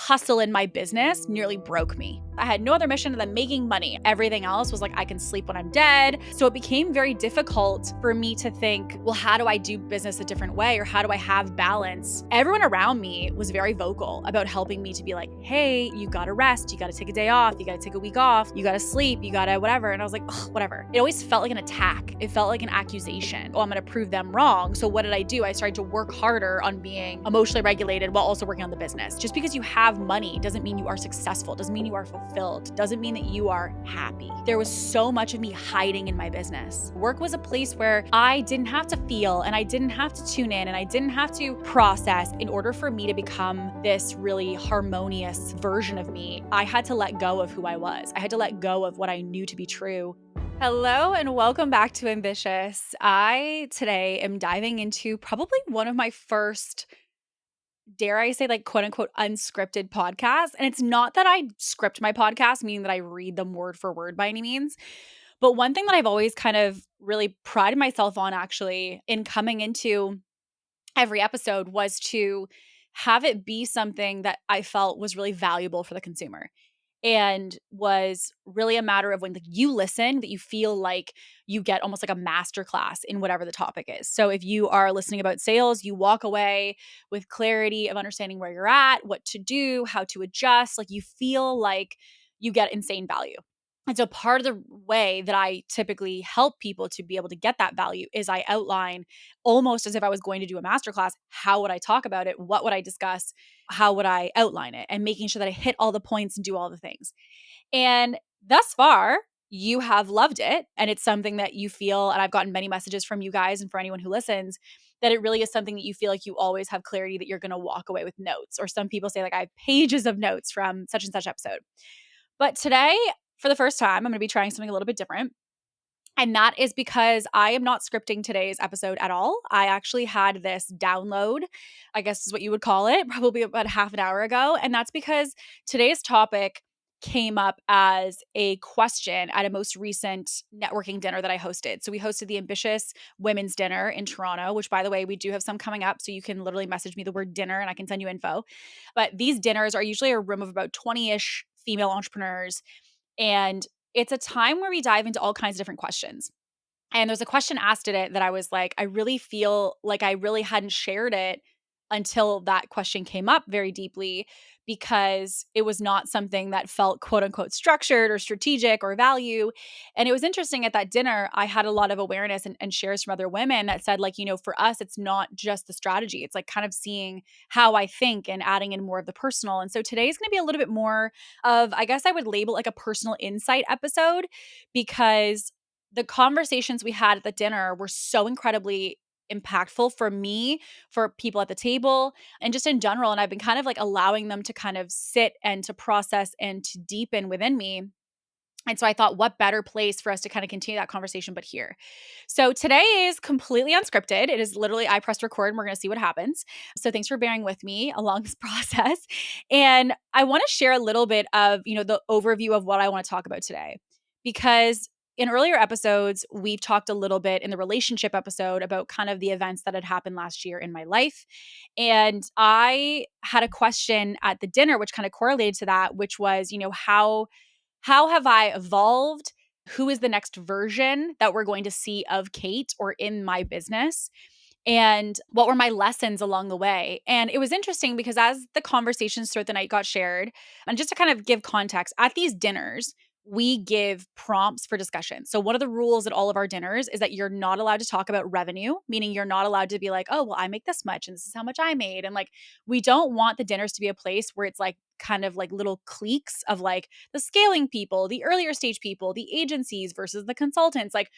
hustle in my business nearly broke me. I had no other mission than making money. Everything else was like, I can sleep when I'm dead. So it became very difficult for me to think, well, how do I do business a different way? Or how do I have balance? Everyone around me was very vocal about helping me to be like, hey, you gotta rest. You gotta take a day off. You gotta take a week off. You gotta sleep. You gotta whatever. And I was like, whatever. It always felt like an attack. It felt like an accusation. Oh, I'm gonna prove them wrong. So what did I do? I started to work harder on being emotionally regulated while also working on the business. Just because you have money doesn't mean you are successful, doesn't mean you are fulfilled, doesn't mean that you are happy. There was so much of me hiding in my business. Work was a place where I didn't have to feel and I didn't have to tune in and I didn't have to process in order for me to become this really harmonious version of me. I had to let go of who I was. I had to let go of what I knew to be true. Hello and welcome back to Ambitious. I today am diving into probably one of my first, dare I say, like quote unquote unscripted podcasts. And it's not that I script my podcast, meaning that I read them word for word by any means. But one thing that I've always kind of really prided myself on actually in coming into every episode was to have it be something that I felt was really valuable for the consumer and was really a matter of when like you listen that you feel like you get almost like a master class in whatever the topic is. So if you are listening about sales, you walk away with clarity of understanding where you're at, what to do, how to adjust, like you feel like you get insane value. And so part of the way that I typically help people to be able to get that value is I outline almost as if I was going to do a masterclass, how would I talk about it? What would I discuss? How would I outline it? And making sure that I hit all the points and do all the things. And thus far, you have loved it. And it's something that you feel, and I've gotten many messages from you guys and for anyone who listens, that it really is something that you feel like you always have clarity that you're going to walk away with notes. Or some people say, like, I have pages of notes from such and such episode. But today, for the first time, I'm going to be trying something a little bit different. And that is because I am not scripting today's episode at all. I actually had this download, I guess is what you would call it, probably about half an hour ago. And that's because today's topic came up as a question at a most recent networking dinner that I hosted. So we hosted the Ambitious Women's Dinner in Toronto, which by the way, we do have some coming up. So you can literally message me the word dinner and I can send you info. But these dinners are usually a room of about 20-ish female entrepreneurs. And it's a time where we dive into all kinds of different questions. And there's a question asked at it that I was like, I really feel like I really hadn't shared it until that question came up very deeply because it was not something that felt quote unquote structured or strategic or value. And it was interesting at that dinner, I had a lot of awareness and shares from other women that said, like, you know, for us, it's not just the strategy. It's like kind of seeing how I think and adding in more of the personal. And so today's going to be a little bit more of, I guess I would label like a personal insight episode because the conversations we had at the dinner were so incredibly impactful for me, for people at the table, and just in general. And I've been kind of like allowing them to kind of sit and to process and to deepen within me. And so I thought, what better place for us to kind of continue that conversation but here. So today is completely unscripted. It is literally, I pressed record and we're going to see what happens. So thanks for bearing with me along this process. And I want to share a little bit of, you know, the overview of what I want to talk about today. Because in earlier episodes, we've talked a little bit in the relationship episode about kind of the events that had happened last year in my life. And I had a question at the dinner, which kind of correlated to that, which was, you know, how have I evolved? Who is the next version that we're going to see of Kate or in my business? And what were my lessons along the way? And it was interesting because as the conversations throughout the night got shared, and just to kind of give context, at these dinners, we give prompts for discussion. So one of the rules at all of our dinners is that you're not allowed to talk about revenue, meaning you're not allowed to be like, oh, well, I make this much and this is how much I made. And like, we don't want the dinners to be a place where it's like kind of like little cliques of like the scaling people, the earlier stage people, the agencies versus the consultants. Like,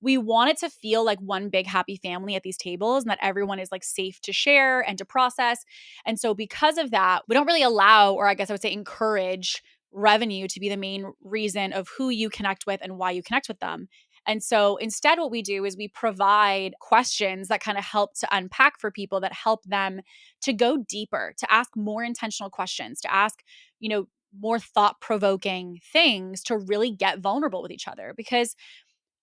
we want it to feel like one big happy family at these tables and that everyone is like safe to share and to process. And so because of that, we don't really allow, or I guess I would say encourage, revenue to be the main reason of who you connect with and why you connect with them. And so instead, what we do is we provide questions that kind of help to unpack for people, that help them to go deeper, to ask more intentional questions, to ask, you know, more thought-provoking things, to really get vulnerable with each other. Because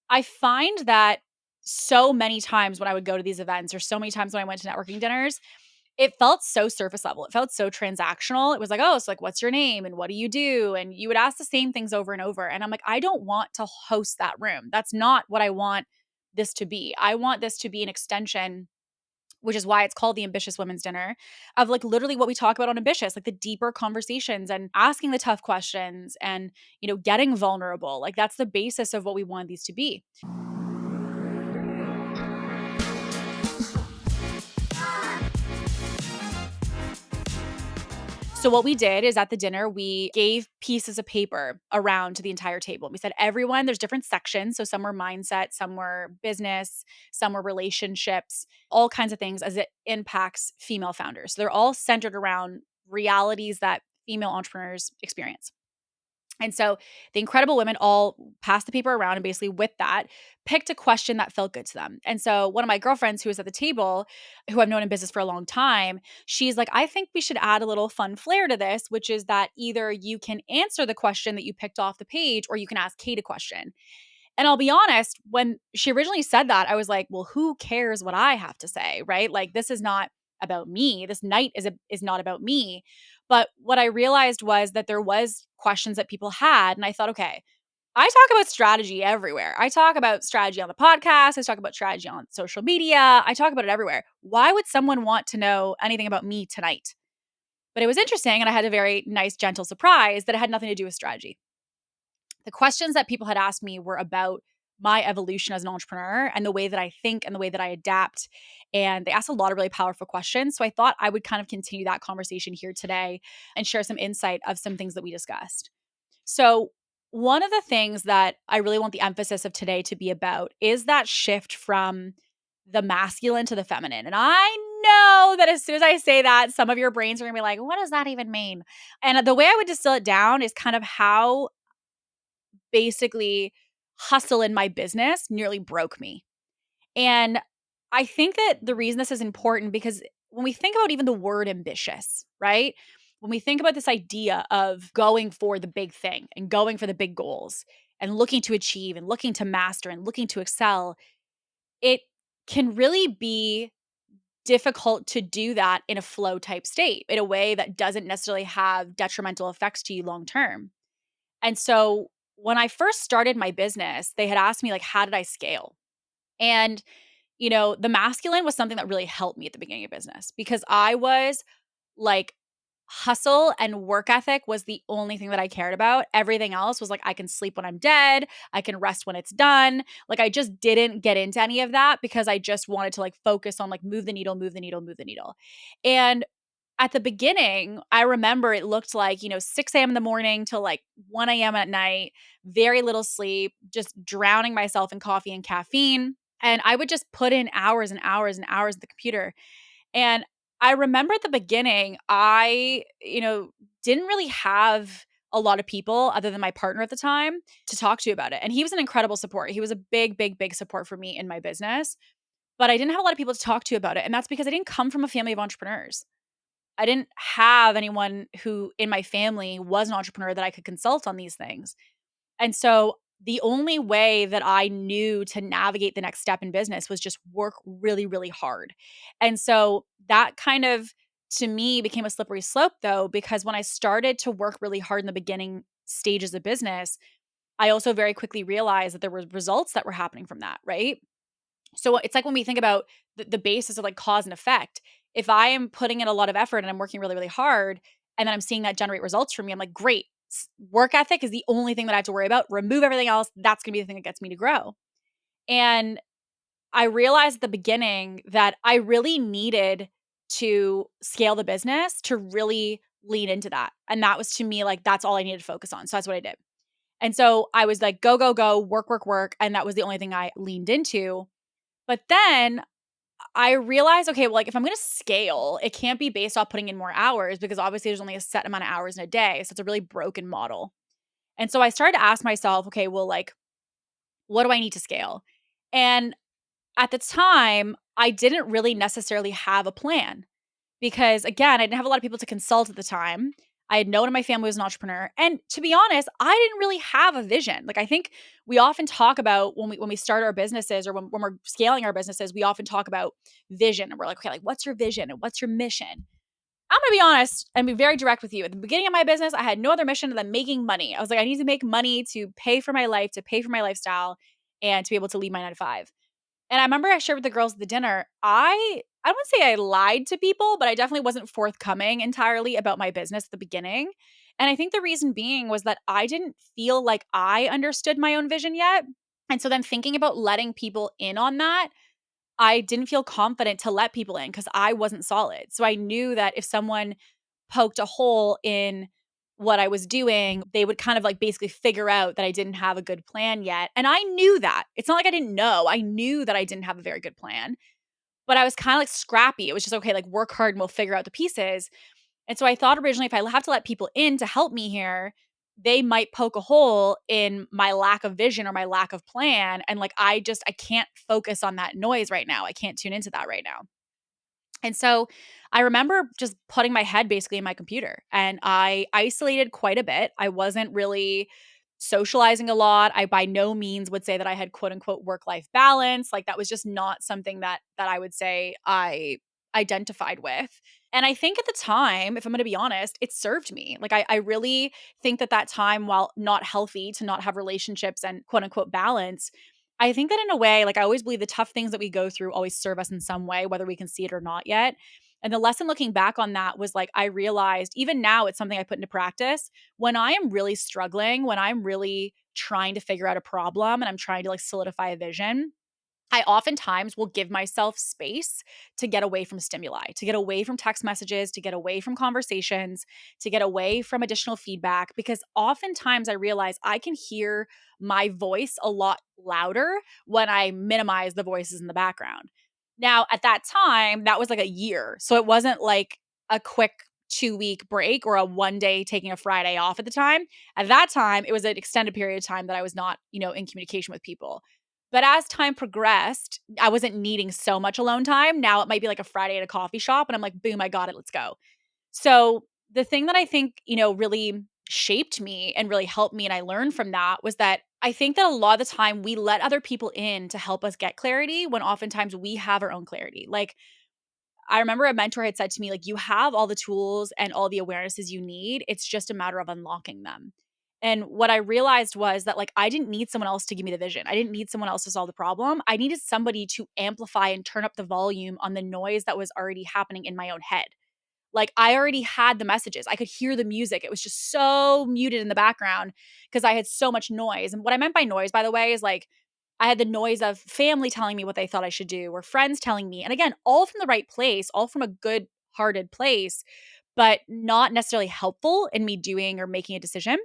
I find that so many times when I would go to these events or so many times when I went to networking dinners, It felt so surface level. It felt so transactional. It was like, "Oh, it's like, what's your name and what do you do?" And you would ask the same things over and over. And I'm like, I don't want to host that room. That's not what I want this to be. I want this to be an extension, which is why it's called the Ambitious Women's Dinner, of like literally what we talk about on Ambitious, like the deeper conversations and asking the tough questions and, getting vulnerable. Like that's the basis of what we want these to be. So what we did is at the dinner, we gave pieces of paper around to the entire table. We said, everyone, there's different sections. So some were mindset, some were business, some were relationships, all kinds of things as it impacts female founders. So they're all centered around realities that female entrepreneurs experience. And so the incredible women all passed the paper around and basically with that picked a question that felt good to them. And so one of my girlfriends who was at the table, who I've known in business for a long time, she's like, I think we should add a little fun flair to this, which is that either you can answer the question that you picked off the page or you can ask Kate a question. And I'll be honest, when she originally said that, I was like, well, who cares what I have to say, right? Like this is not about me. This night is not about me. But what I realized was that there was questions that people had and I thought, okay, I talk about strategy everywhere. I talk about strategy on the podcast, I talk about strategy on social media, I talk about it everywhere. Why would someone want to know anything about me tonight? But it was interesting and I had a very nice gentle surprise that it had nothing to do with strategy. The questions that people had asked me were about my evolution as an entrepreneur and the way that I think and the way that I adapt. And they asked a lot of really powerful questions. So I thought I would kind of continue that conversation here today and share some insight of some things that we discussed. So, one of the things that I really want the emphasis of today to be about is that shift from the masculine to the feminine. And I know that as soon as I say that, some of your brains are gonna be like, what does that even mean? And the way I would distill it down is kind of how basically hustle in my business nearly broke me. And I think that the reason this is important because when we think about even the word ambitious, right? When we think about this idea of going for the big thing and going for the big goals and looking to achieve and looking to master and looking to excel, it can really be difficult to do that in a flow type state in a way that doesn't necessarily have detrimental effects to you long term. And so when I first started my business, they had asked me like how did I scale? And the masculine was something that really helped me at the beginning of business because I was like hustle and work ethic was the only thing that I cared about. Everything else was like I can sleep when I'm dead, I can rest when it's done. Like I just didn't get into any of that because I just wanted to like focus on like move the needle, move the needle, move the needle. And at the beginning, I remember it looked like, 6 a.m. in the morning till like 1 a.m. at night, very little sleep, just drowning myself in coffee and caffeine. And I would just put in hours and hours and hours at the computer. And I remember at the beginning, I, didn't really have a lot of people other than my partner at the time to talk to about it. And he was an incredible support. He was a big, big, big support for me in my business. But I didn't have a lot of people to talk to about it. And that's because I didn't come from a family of entrepreneurs. I didn't have anyone who in my family was an entrepreneur that I could consult on these things. And so the only way that I knew to navigate the next step in business was just work really, really hard. And so that kind of, to me, became a slippery slope though, because when I started to work really hard in the beginning stages of business, I also very quickly realized that there were results that were happening from that, right? So it's like when we think about the basis of like cause and effect, if I am putting in a lot of effort and I'm working really, really hard, and then I'm seeing that generate results for me, I'm like, great. Work ethic is the only thing that I have to worry about. Remove everything else. That's going to be the thing that gets me to grow. And I realized at the beginning that I really needed to scale the business to really lean into that. And that was to me like, that's all I needed to focus on. So that's what I did. And so I was like, go, go, go, work, work, work. And that was the only thing I leaned into. But then I realized, okay, well, like if I'm going to scale, it can't be based off putting in more hours because obviously there's only a set amount of hours in a day. So it's a really broken model. And so I started to ask myself, okay, well, like, what do I need to scale? And at the time, I didn't really necessarily have a plan because, again, I didn't have a lot of people to consult at the time. I had no one in my family was an entrepreneur. And to be honest, I didn't really have a vision. Like I think we often talk about when we start our businesses or when we're scaling our businesses, we often talk about vision. And we're like, okay, like what's your vision and what's your mission? I'm gonna be honest and be very direct with you. At the beginning of my business, I had no other mission than making money. I was like, I need to make money to pay for my life, to pay for my lifestyle, and to be able to leave my 9 to 5. And I remember I shared with the girls at the dinner, I wouldn't say I lied to people, but I definitely wasn't forthcoming entirely about my business at the beginning. And I think the reason being was that I didn't feel like I understood my own vision yet. And so then thinking about letting people in on that, I didn't feel confident to let people in because I wasn't solid. So I knew that if someone poked a hole in what I was doing, they would kind of like basically figure out that I didn't have a good plan yet. And I knew that. It's not like I didn't know. I knew that I didn't have a very good plan, but I was kind of like scrappy. It was just okay, like work hard and we'll figure out the pieces. And so I thought originally if I have to let people in to help me here, they might poke a hole in my lack of vision or my lack of plan. And like I can't focus on that noise right now. I can't tune into that right now. And so I remember just putting my head basically in my computer and I isolated quite a bit. I wasn't really socializing a lot. I by no means would say that I had quote unquote work life balance. Like that was just not something that I would say I identified with. And I think at the time, if I'm going to be honest, it served me. Like I really think that time, while not healthy to not have relationships and quote unquote balance, I think that in a way, like I always believe the tough things that we go through always serve us in some way, whether we can see it or not yet. And the lesson looking back on that was like, I realized even now it's something I put into practice. When I am really struggling, when I'm really trying to figure out a problem and I'm trying to like solidify a vision, I oftentimes will give myself space to get away from stimuli, to get away from text messages, to get away from conversations, to get away from additional feedback, because oftentimes I realize I can hear my voice a lot louder when I minimize the voices in the background. Now, at that time, that was like a year. So it wasn't like a quick 2 week break or a one day taking a Friday off at the time. At that time, it was an extended period of time that I was not, in communication with people. But as time progressed, I wasn't needing so much alone time. Now it might be like a Friday at a coffee shop and I'm like, boom, I got it. Let's go. So the thing that I think, really shaped me and really helped me and I learned from that was that I think that a lot of the time we let other people in to help us get clarity when oftentimes we have our own clarity. Like I remember a mentor had said to me, like, you have all the tools and all the awarenesses you need. It's just a matter of unlocking them. And what I realized was that, like, I didn't need someone else to give me the vision. I didn't need someone else to solve the problem. I needed somebody to amplify and turn up the volume on the noise that was already happening in my own head. Like, I already had the messages. I could hear the music. It was just so muted in the background because I had so much noise. And what I meant by noise, by the way, is like I had the noise of family telling me what they thought I should do or friends telling me. And again, all from the right place, all from a good hearted place, but not necessarily helpful in me doing or making a decision.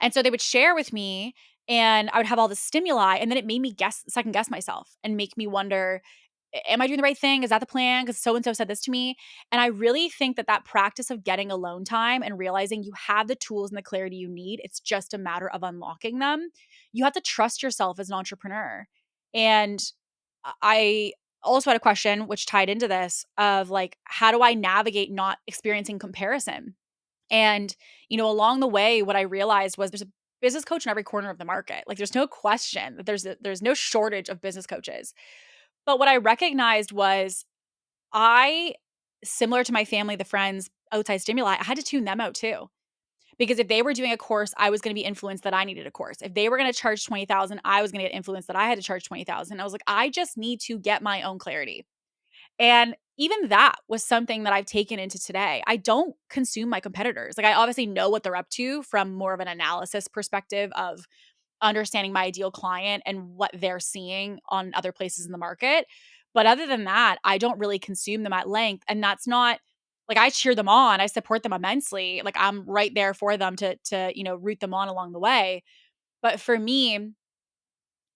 And so they would share with me and I would have all the stimuli and then it made me second guess myself and make me wonder, am I doing the right thing? Is that the plan? Because so and so said this to me. And I really think that practice of getting alone time and realizing you have the tools and the clarity you need, it's just a matter of unlocking them. You have to trust yourself as an entrepreneur. And I also had a question which tied into this of like, how do I navigate not experiencing comparison? And, along the way, what I realized was there's a business coach in every corner of the market. Like there's no question that there's no shortage of business coaches. But what I recognized was I, similar to my family, the friends, outside stimuli, I had to tune them out too. Because if they were doing a course, I was going to be influenced that I needed a course. If they were going to charge 20,000, I was going to get influenced that I had to charge 20,000. I was like, I just need to get my own clarity. And even that was something that I've taken into today. I don't consume my competitors. Like I obviously know what they're up to from more of an analysis perspective of understanding my ideal client and what they're seeing on other places in the market. But other than that, I don't really consume them at length. And that's not like I cheer them on. I support them immensely. Like I'm right there for them to root them on along the way. But for me,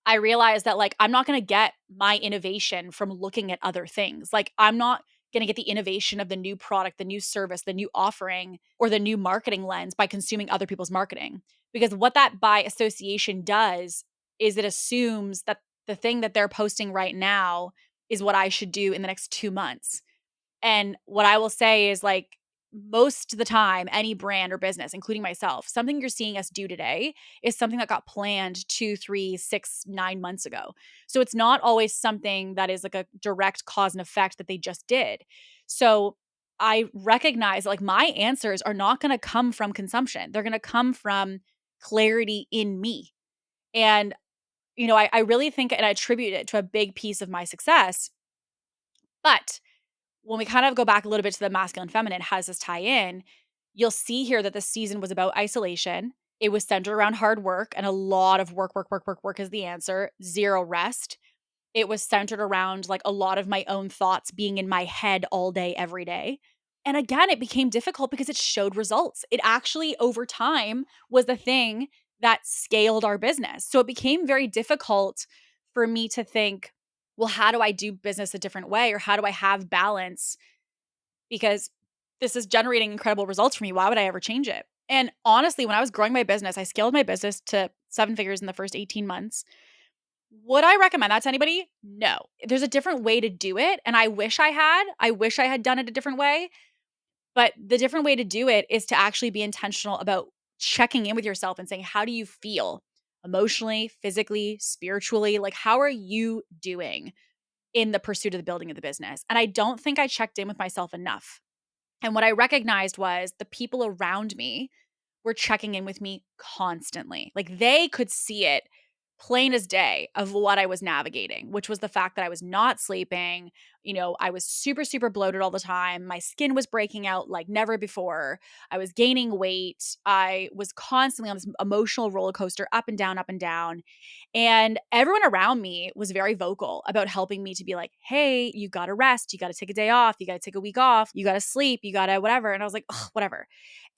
I realized that like I'm not going to get my innovation from looking at other things. Like I'm not going to get the innovation of the new product, the new service, the new offering, or the new marketing lens by consuming other people's marketing. Because what that by association does is it assumes that the thing that they're posting right now is what I should do in the next 2 months. And what I will say is like most of the time, any brand or business, including myself, something you're seeing us do today is something that got planned 2, 3, 6, 9 months ago. So it's not always something that is like a direct cause and effect that they just did. So I recognize like my answers are not going to come from consumption. They're going to come from clarity in me. And, I really think and I attribute it to a big piece of my success. But when we kind of go back a little bit to the masculine feminine, how does this tie in? You'll see here that this season was about isolation. It was centered around hard work and a lot of work, work, work, work, work is the answer, zero rest. It was centered around like a lot of my own thoughts being in my head all day, every day. And again, it became difficult because it showed results. It actually, over time, was the thing that scaled our business. So it became very difficult for me to think, well, how do I do business a different way? Or how do I have balance? Because this is generating incredible results for me. Why would I ever change it? And honestly, when I was growing my business, I scaled my business to 7 figures in the first 18 months. Would I recommend that to anybody? No. There's a different way to do it. And I wish I had. I wish I had done it a different way. But the different way to do it is to actually be intentional about checking in with yourself and saying, how do you feel emotionally, physically, spiritually? Like, how are you doing in the pursuit of the building of the business? And I don't think I checked in with myself enough. And what I recognized was the people around me were checking in with me constantly. Like they could see it plain as day of what I was navigating, which was the fact that I was not sleeping. I was super, super bloated all the time. My skin was breaking out like never before. I was gaining weight. I was constantly on this emotional roller coaster, up and down, up and down. And everyone around me was very vocal about helping me to be like, hey, you got to rest. You got to take a day off. You got to take a week off. You got to sleep. You got to whatever. And I was like, ugh, whatever.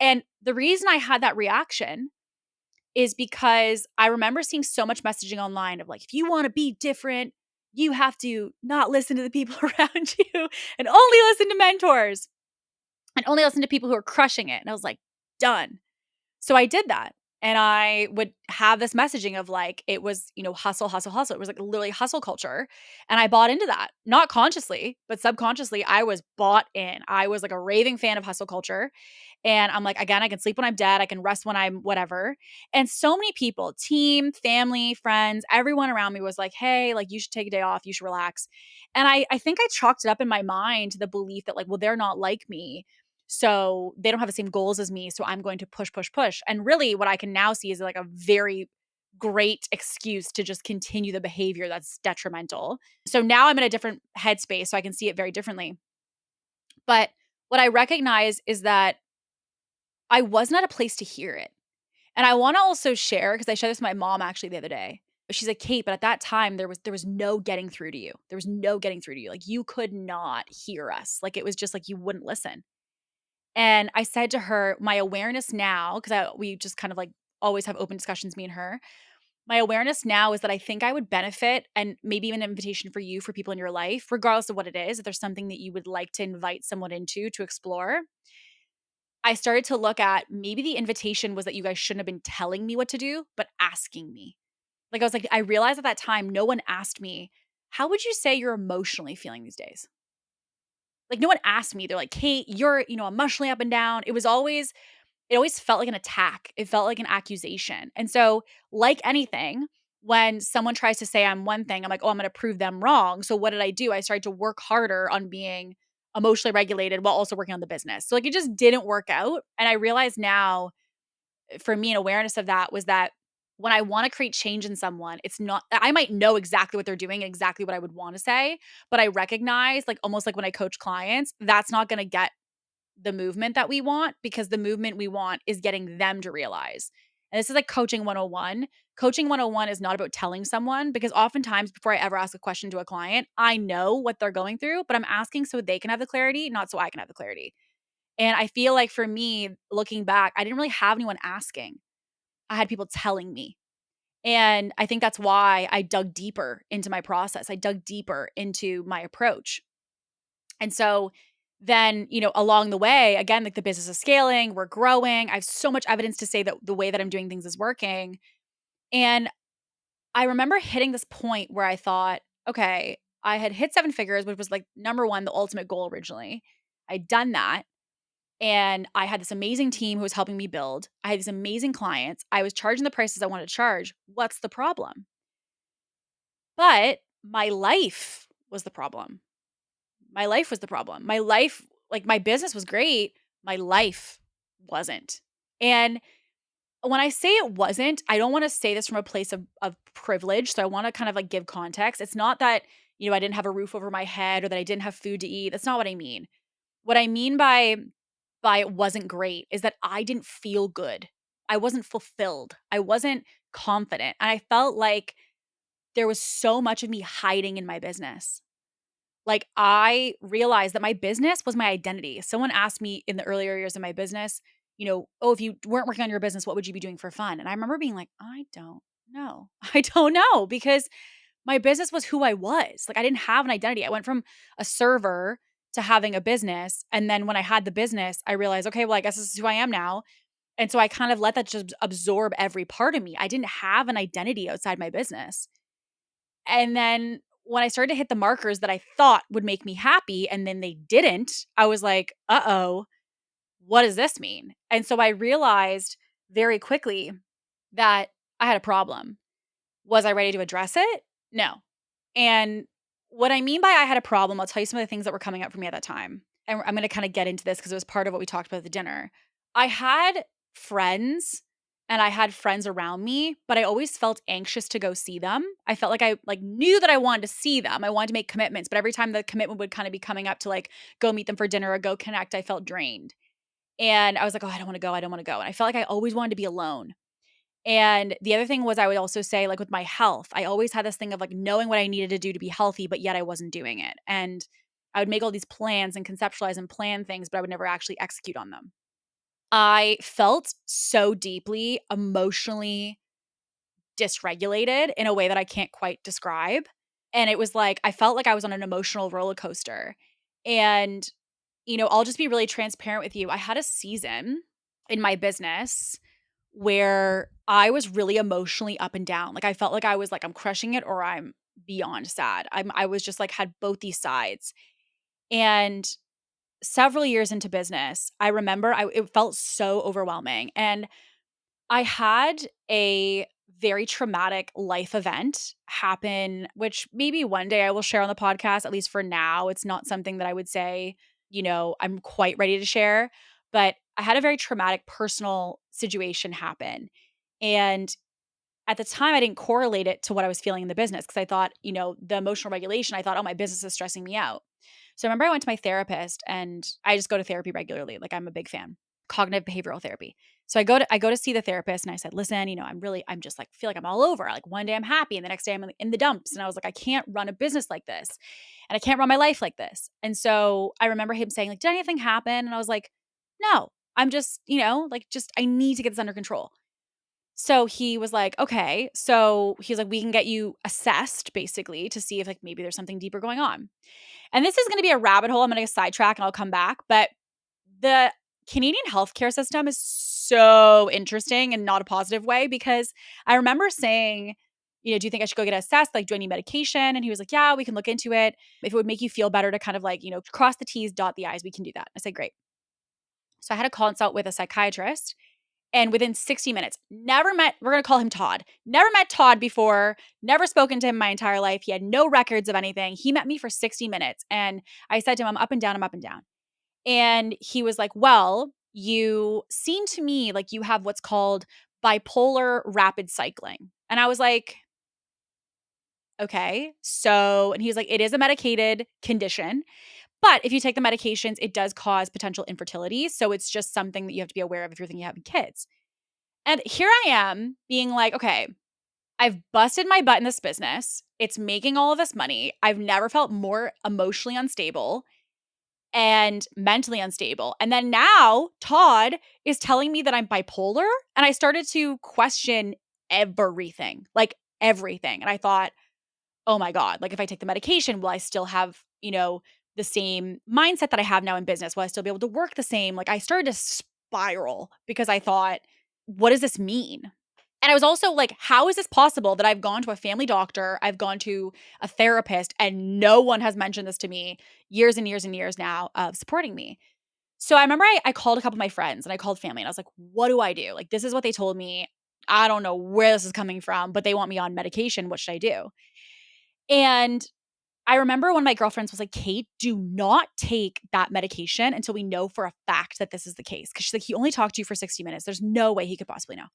And the reason I had that reaction is because I remember seeing so much messaging online of like, if you want to be different, you have to not listen to the people around you and only listen to mentors and only listen to people who are crushing it. And I was like, done. So I did that. And I would have this messaging of like, it was, hustle, hustle, hustle. It was like literally hustle culture. And I bought into that, not consciously, but subconsciously, I was bought in. I was like a raving fan of hustle culture. And I'm like, again, I can sleep when I'm dead. I can rest when I'm whatever. And so many people, team, family, friends, everyone around me was like, hey, like you should take a day off. You should relax. And I think I chalked it up in my mind to the belief that like, well, they're not like me. So they don't have the same goals as me. So I'm going to push, push, push. And really what I can now see is like a very great excuse to just continue the behavior that's detrimental. So now I'm in a different headspace, so I can see it very differently. But what I recognize is that I wasn't at a place to hear it. And I want to also share, because I shared this with my mom actually the other day. She's like, Kate, but at that time there was no getting through to you. There was no getting through to you. Like you could not hear us. Like it was just like you wouldn't listen. And I said to her, my awareness now, because we just kind of like always have open discussions, me and her. My awareness now is that I think I would benefit, and maybe even an invitation for you, for people in your life, regardless of what it is, if there's something that you would like to invite someone into to explore. I started to look at maybe the invitation was that you guys shouldn't have been telling me what to do, but asking me. Like I was like, I realized at that time, no one asked me, how would you say you're emotionally feeling these days? Like no one asked me. They're like, Kate, you're, emotionally up and down. It always felt like an attack. It felt like an accusation. And so, like anything, when someone tries to say I'm one thing, I'm like, oh, I'm going to prove them wrong. So what did I do? I started to work harder on being emotionally regulated while also working on the business. So like it just didn't work out. And I realize now, for me, an awareness of that was that when I want to create change in someone, it's not, I might know exactly what they're doing, exactly what I would want to say, but I recognize, like almost like when I coach clients, that's not going to get the movement that we want, because the movement we want is getting them to realize. And this is like coaching 101. Coaching 101 is not about telling someone, because oftentimes before I ever ask a question to a client, I know what they're going through, but I'm asking so they can have the clarity, not so I can have the clarity. And I feel like for me, looking back, I didn't really have anyone asking. I had people telling me. And I think that's why I dug deeper into my process. I dug deeper into my approach. And so then, along the way, again, like the business is scaling, we're growing. I have so much evidence to say that the way that I'm doing things is working. And I remember hitting this point where I thought, okay, I had hit 7 figures, which was like number one, the ultimate goal originally. I'd done that. And I had this amazing team who was helping me build. I had these amazing clients. I was charging the prices I wanted to charge. What's the problem? But my life was the problem. My life was the problem. My life, like my business was great. My life wasn't. And when I say it wasn't, I don't want to say this from a place of privilege. So I want to kind of like give context. It's not that, I didn't have a roof over my head or that I didn't have food to eat. That's not what I mean. What I mean by it wasn't great is that I didn't feel good. I wasn't fulfilled. I wasn't confident. And I felt like there was so much of me hiding in my business. Like, I realized that my business was my identity. Someone asked me in the earlier years of my business, "Oh, if you weren't working on your business, what would you be doing for fun?" And I remember being like, "I don't know. I don't know," because my business was who I was. Like, I didn't have an identity. I went from a server to having a business. And then when I had the business, I realized, okay, well, I guess this is who I am now. And so I kind of let that just absorb every part of me. I didn't have an identity outside my business. And then when I started to hit the markers that I thought would make me happy and then they didn't, I was like, uh-oh, what does this mean? And so I realized very quickly that I had a problem. Was I ready to address it? No. And what I mean by I had a problem, I'll tell you some of the things that were coming up for me at that time. And I'm going to kind of get into this because it was part of what we talked about at the dinner. I had friends and I had friends around me, but I always felt anxious to go see them. I felt like I knew that I wanted to see them. I wanted to make commitments, but every time the commitment would kind of be coming up to like go meet them for dinner or go connect, I felt drained. And I was like, "Oh, I don't want to go. I don't want to go." And I felt like I always wanted to be alone. And the other thing was I would also say, like, with my health, I always had this thing of, like, knowing what I needed to do to be healthy, but yet I wasn't doing it. And I would make all these plans and conceptualize and plan things, but I would never actually execute on them. I felt so deeply emotionally dysregulated in a way that I can't quite describe. And it was like I felt like I was on an emotional roller coaster. And, I'll just be really transparent with you. I had a season in my business where I was really emotionally up and down. Like I felt like I was like I'm crushing it or I'm beyond sad. I was just like had both these sides. And several years into business, I remember it felt so overwhelming. And I had a very traumatic life event happen, which maybe one day I will share on the podcast. At least for now, it's not something that I would say, I'm quite ready to share. But I had a very traumatic personal situation happen. And at the time, I didn't correlate it to what I was feeling in the business because I thought, the emotional regulation, I thought, oh, my business is stressing me out. So I remember I went to my therapist and I just go to therapy regularly. Like I'm a big fan, cognitive behavioral therapy. So I go to see the therapist and I said, listen, I'm just like, feel like I'm all over. Like one day I'm happy and the next day I'm in the dumps. And I was like, I can't run a business like this and I can't run my life like this. And so I remember him saying like, did anything happen? And I was like, no, I'm just, I need to get this under control. So he was like, okay. So he's like, we can get you assessed basically to see if like maybe there's something deeper going on. And this is going to be a rabbit hole. I'm going to sidetrack and I'll come back. But the Canadian healthcare system is so interesting and not a positive way because I remember saying, do you think I should go get assessed? Like, do I need medication? And he was like, yeah, we can look into it. If it would make you feel better to kind of like, cross the T's, dot the I's, we can do that. I said, great. So I had a consult with a psychiatrist. And within 60 minutes, we're going to call him Todd. Never met Todd before, never spoken to him my entire life. He had no records of anything. He met me for 60 minutes. And I said to him, I'm up and down, I'm up and down. And he was like, well, you seem to me like you have what's called bipolar rapid cycling. And I was like, okay. So, and he was like, it is a medicated condition. But if you take the medications, it does cause potential infertility. So it's just something that you have to be aware of if you're thinking of having kids. And here I am being like, okay, I've busted my butt in this business. It's making all of this money. I've never felt more emotionally unstable and mentally unstable. And then now Todd is telling me that I'm bipolar. And I started to question everything, like everything. And I thought, oh my God, like if I take the medication, will I still have, the same mindset that I have now in business? Will I still be able to work the same? Like I started to spiral because I thought, what does this mean? And I was also like, how is this possible that I've gone to a family doctor, I've gone to a therapist, and no one has mentioned this to me years and years and years now of supporting me? So I remember I called a couple of my friends and I called family and I was like, what do I do? Like, this is what they told me. I don't know where this is coming from, but they want me on medication. What should I do? And I remember one of my girlfriends was like, Kate, do not take that medication until we know for a fact that this is the case. Cause she's like, he only talked to you for 60 minutes. There's no way he could possibly know.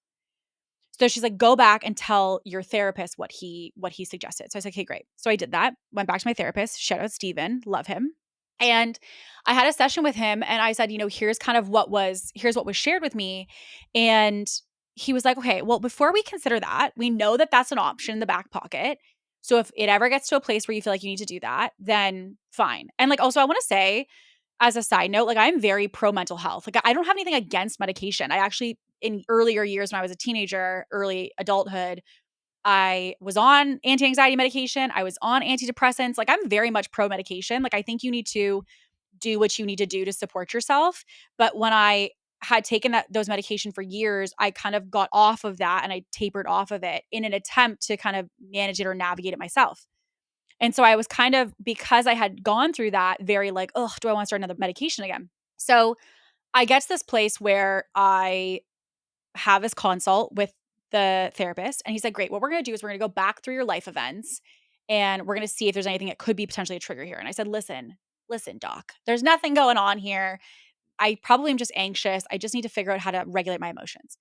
So she's like, go back and tell your therapist what he suggested. So I said, okay, great. So I did that, went back to my therapist, shout out Steven, love him. And I had a session with him and I said, here's what was shared with me. And he was like, okay, well, before we consider that, we know that that's an option in the back pocket. So if it ever gets to a place where you feel like you need to do that, then fine. And like, also, I want to say, as a side note, like I'm very pro mental health. Like I don't have anything against medication. I actually, in earlier years when I was a teenager, early adulthood, I was on anti-anxiety medication. I was on antidepressants. Like I'm very much pro medication. Like I think you need to do what you need to do to support yourself. But when I had taken those medication for years, I kind of got off of that and I tapered off of it in an attempt to kind of manage it or navigate it myself. And so I was kind of, because I had gone through that, very like, oh, do I want to start another medication again? So I get to this place where I have this consult with the therapist, and he said, great, what we're going to do is we're going to go back through your life events and we're going to see if there's anything that could be potentially a trigger here. And I said, listen, doc, there's nothing going on here. I probably am just anxious. I just need to figure out how to regulate my emotions.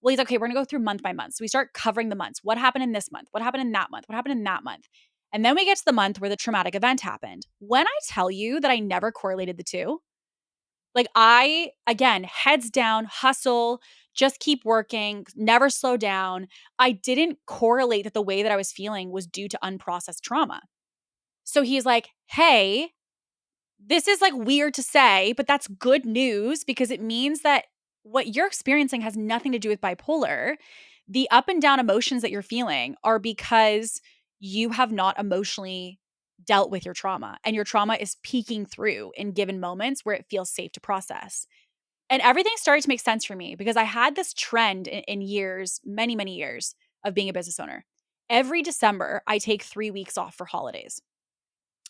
Well, he's okay, we're going to go through month by month. So we start covering the months. What happened in this month? What happened in that month? What happened in that month? And then we get to the month where the traumatic event happened. When I tell you that I never correlated the two, like I, again, heads down, hustle, just keep working, never slow down. I didn't correlate that the way that I was feeling was due to unprocessed trauma. So he's like, hey, this is like weird to say, but that's good news because it means that what you're experiencing has nothing to do with bipolar. The up and down emotions that you're feeling are because you have not emotionally dealt with your trauma, and your trauma is peeking through in given moments where it feels safe to process. And everything started to make sense for me because I had this trend in years, many, many years of being a business owner. Every December, I take 3 weeks off for holidays.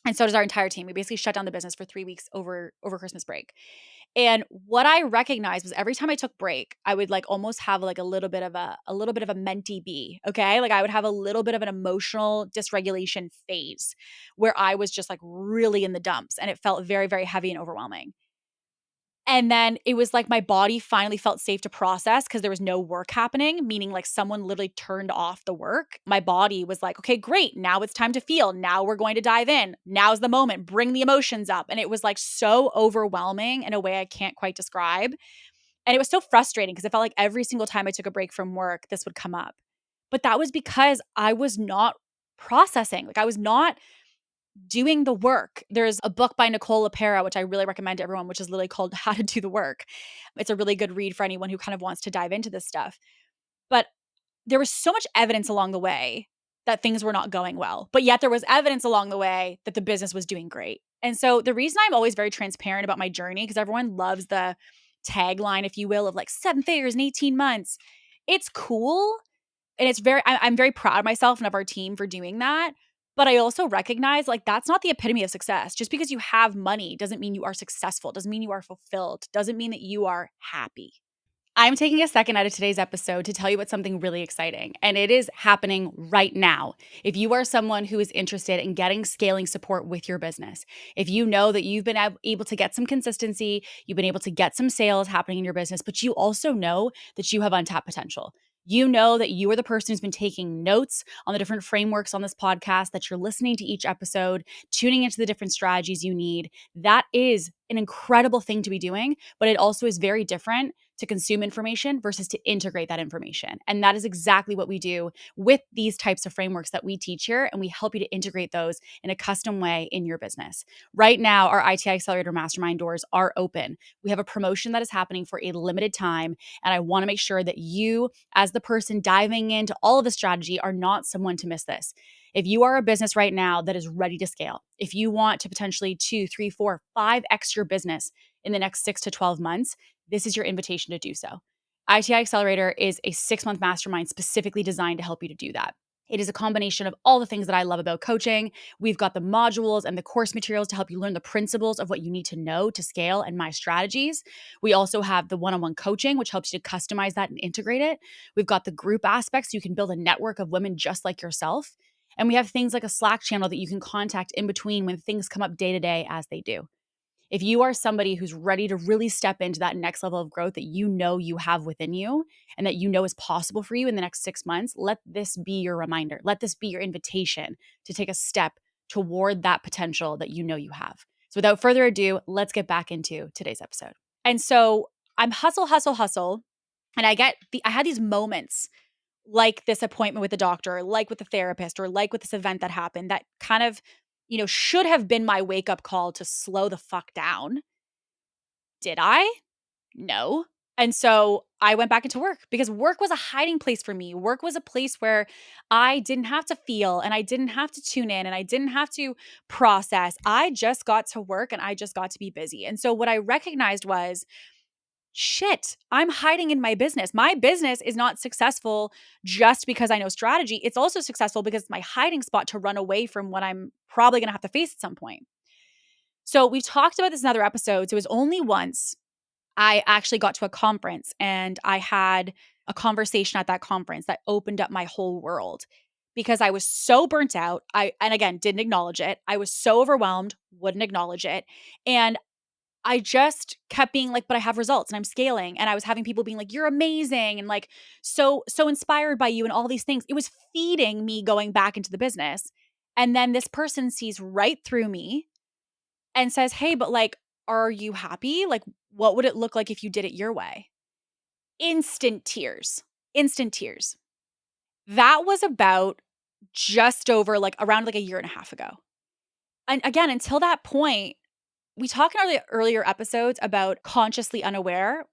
And so does our entire team. We basically shut down the business for 3 weeks over Christmas break. And what I recognized was every time I took break, I would like almost have like a little bit of a mentee bee. Okay. Like I would have a little bit of an emotional dysregulation phase where I was just like really in the dumps and it felt very, very heavy and overwhelming. And then it was like my body finally felt safe to process because there was no work happening, meaning like someone literally turned off the work. My body was like, okay, great. Now it's time to feel. Now we're going to dive in. Now's the moment. Bring the emotions up. And it was like so overwhelming in a way I can't quite describe. And it was so frustrating because it felt like every single time I took a break from work, this would come up. But that was because I was not processing. Like I was not doing the work. There's a book by Nicole LePera, which I really recommend to everyone, which is literally called How to Do the Work. It's a really good read for anyone who kind of wants to dive into this stuff. But there was so much evidence along the way that things were not going well, but yet there was evidence along the way that the business was doing great. And so the reason I'm always very transparent about my journey, because everyone loves the tagline, if you will, of like 7 figures in 18 months. It's cool. And I'm very proud of myself and of our team for doing that. But I also recognize like that's not the epitome of success. Just because you have money doesn't mean you are successful, doesn't mean you are fulfilled, doesn't mean that you are happy. I'm taking a second out of today's episode to tell you about something really exciting, and it is happening right now. If you are someone who is interested in getting scaling support with your business, if you know that you've been able to get some consistency, you've been able to get some sales happening in your business, but you also know that you have untapped potential. You know that you are the person who's been taking notes on the different frameworks on this podcast, that you're listening to each episode, tuning into the different strategies you need. That is an incredible thing to be doing, but it also is very different to consume information versus to integrate that information. And that is exactly what we do with these types of frameworks that we teach here. And we help you to integrate those in a custom way in your business. Right now, our ITI Accelerator Mastermind doors are open. We have a promotion that is happening for a limited time. And I want to make sure that you, as the person diving into all of the strategy, are not someone to miss this. If you are a business right now that is ready to scale, if you want to potentially 2, 3, 4, 5x your business in the next 6 to 12 months, this is your invitation to do so. ITI Accelerator is a 6-month mastermind specifically designed to help you to do that. It is a combination of all the things that I love about coaching. We've got the modules and the course materials to help you learn the principles of what you need to know to scale and my strategies. We also have the one-on-one coaching, which helps you to customize that and integrate it. We've got the group aspects. So you can build a network of women just like yourself. And we have things like a Slack channel that you can contact in between when things come up day to day as they do. If you are somebody who's ready to really step into that next level of growth that you know you have within you and that you know is possible for you in the next 6 months, let this be your reminder. Let this be your invitation to take a step toward that potential that you know you have. So without further ado, let's get back into today's episode. And so I'm hustle, hustle, hustle. And I had these moments like this appointment with the doctor, like with the therapist, or like with this event that happened that kind of, should have been my wake up call to slow the fuck down. Did I? No. And so I went back into work because work was a hiding place for me. Work was a place where I didn't have to feel and I didn't have to tune in and I didn't have to process. I just got to work and I just got to be busy. And so what I recognized was, shit, I'm hiding in my business. My business is not successful just because I know strategy. It's also successful because it's my hiding spot to run away from what I'm probably going to have to face at some point. So we've talked about this in other episodes. It was only once I actually got to a conference and I had a conversation at that conference that opened up my whole world because I was so burnt out. And again, didn't acknowledge it. I was so overwhelmed, wouldn't acknowledge it. And I just kept being like, but I have results and I'm scaling. And I was having people being like, you're amazing. And like, so inspired by you and all these things. It was feeding me going back into the business. And then this person sees right through me and says, hey, but like, are you happy? Like, what would it look like if you did it your way? Instant tears, instant tears. That was about just over like around like a year and a half ago. And again, until that point, we talk in our earlier episodes about consciously unaware,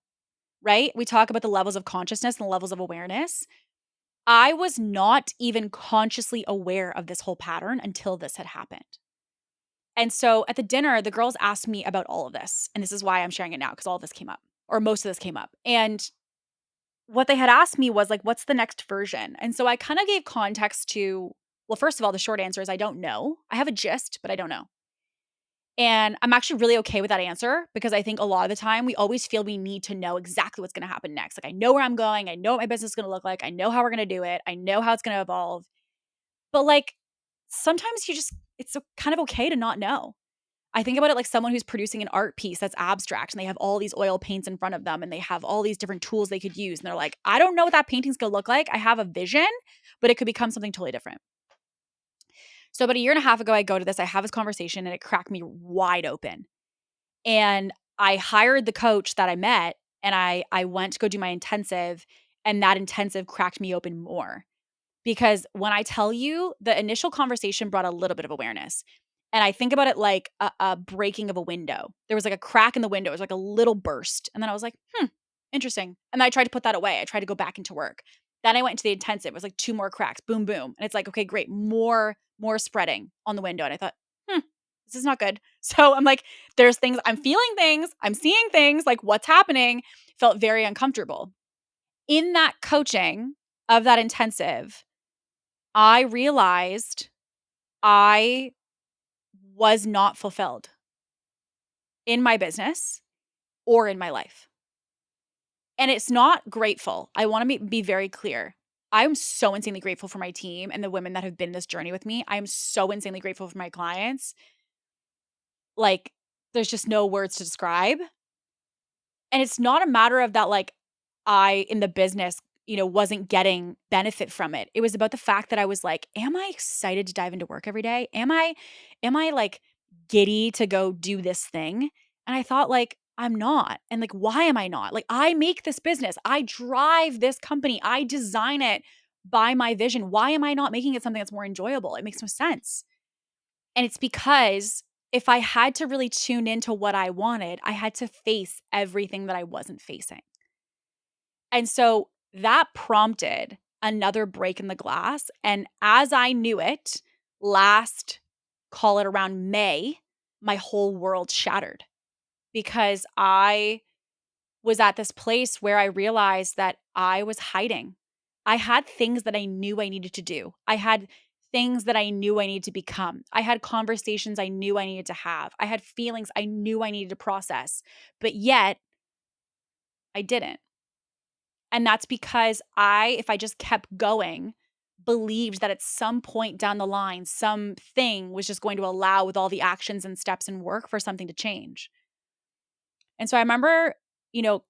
right? We talk about the levels of consciousness and the levels of awareness. I was not even consciously aware of this whole pattern until this had happened. And so at the dinner, the girls asked me about all of this. And this is why I'm sharing it now, because all of this came up, or most of this came up. And what they had asked me was like, what's the next version? And so I kind of gave context to, well, first of all, the short answer is I don't know. I have a gist, but I don't know. And I'm actually really okay with that answer because I think a lot of the time we always feel we need to know exactly what's going to happen next. Like I know where I'm going. I know what my business is going to look like. I know how we're going to do it. I know how it's going to evolve. But like sometimes it's kind of okay to not know. I think about it like someone who's producing an art piece that's abstract and they have all these oil paints in front of them and they have all these different tools they could use. And they're like, I don't know what that painting's going to look like. I have a vision, but it could become something totally different. So about a year and a half ago, I go to this, I have this conversation and it cracked me wide open. And I hired the coach that I met and I went to go do my intensive and that intensive cracked me open more. Because when I tell you, the initial conversation brought a little bit of awareness. And I think about it like a breaking of a window. There was like a crack in the window. It was like a little burst. And then I was like, interesting. And then I tried to put that away. I tried to go back into work. Then I went into the intensive. It was like 2 more cracks. Boom, boom. And it's like, okay, great. More spreading on the window. And I thought, this is not good. So I'm like, there's things, I'm feeling things. I'm seeing things. Like what's happening? Felt very uncomfortable. In that coaching of that intensive, I realized I was not fulfilled in my business or in my life. And it's not grateful. I want to be very clear. I'm so insanely grateful for my team and the women that have been this journey with me. I'm so insanely grateful for my clients. Like, there's just no words to describe. And it's not a matter of that, like, I in the business, wasn't getting benefit from it. It was about the fact that I was like, am I excited to dive into work every day? Am I like giddy to go do this thing? And I thought like, I'm not. And like, why am I not? Like, I make this business. I drive this company. I design it by my vision. Why am I not making it something that's more enjoyable? It makes no sense. And it's because if I had to really tune into what I wanted, I had to face everything that I wasn't facing. And so that prompted another break in the glass. And as I knew it, call it around May, my whole world shattered because I was at this place where I realized that I was hiding. I had things that I knew I needed to do. I had things that I knew I needed to become. I had conversations I knew I needed to have. I had feelings I knew I needed to process, but yet I didn't. And that's because if I just kept going, believed that at some point down the line, something was just going to allow with all the actions and steps and work for something to change. And so I remember, you know,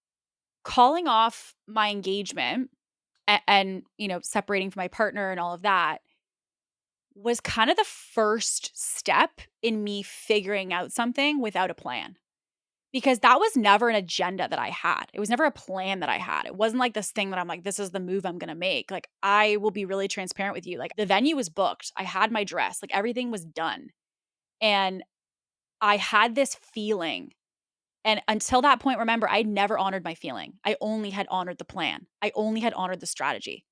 calling off my engagement and, separating from my partner and all of that was kind of the first step in me figuring out something without a plan. Because that was never an agenda that I had. It was never a plan that I had. It wasn't like this thing that I'm like, this is the move I'm gonna make. Like, I will be really transparent with you. Like, the venue was booked. I had my dress, like, everything was done. And I had this feeling. And until that point, remember, I never honored my feeling. I only had honored the plan, I only had honored the strategy.